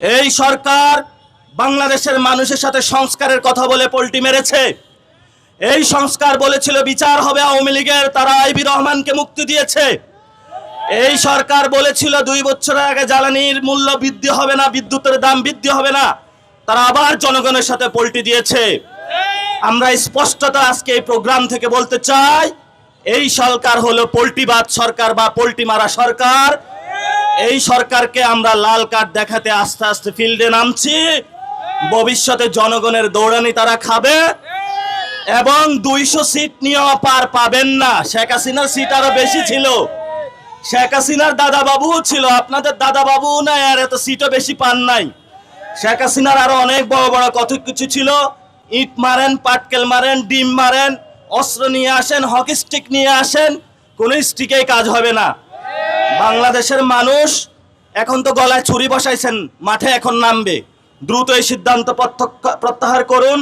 এই সরকার বাংলাদেশের মানুষের সাথে সংস্কারের কথা বলে পল্টি মেরেছে। এই সংস্কার বলেছিল বিচার হবে আওয়ামী লীগের, তারা আইবি রহমানকে মুক্তি দিয়েছে। এই সরকার বলেছিল 2 বছর আগে জ্বালানির মূল্য বৃদ্ধি হবে না, বিদ্যুতের দাম বৃদ্ধি হবে না, তারা আবার জনগণের সাথে পল্টি দিয়েছে। আমরা স্পষ্টতা আজকে এই প্রোগ্রাম থেকে বলতে চাই, এই সরকার হলো পল্টিবাদ সরকার বা পল্টি মারা সরকার। এই সরকারকে আমরা লাল কার্ড দেখাতে আস্তে আস্তে ফিল্ডে নামছি। ভবিষ্যতে জনগণের দৌড়ানি তারা খাবে এবং 200 সিট নিয়েও পার পাবেন না। শেখ হাসিনার সিট আরো বেশি ছিল, শেখ হাসিনার দাদা বাবু ছিল, আপনাদের দাদা বাবু নাই আর এত সিটও বেশি পান নাই। শেখ হাসিনার আরো অনেক বড় বড় কত কিছু ছিল, ইট মারেন, পাটকেল মারেন, ডিম মারেন, অস্ত্র নিয়ে আসেন, হকি স্টিক নিয়ে আসেন, কোনো স্টিকেই কাজ হবে না। বাংলাদেশের মানুষ এখন তো গলায় ছুরি বসাইছেন, মাঠে এখন নামবে। দ্রুত এই সিদ্ধান্ত প্রত্যাহার করুন।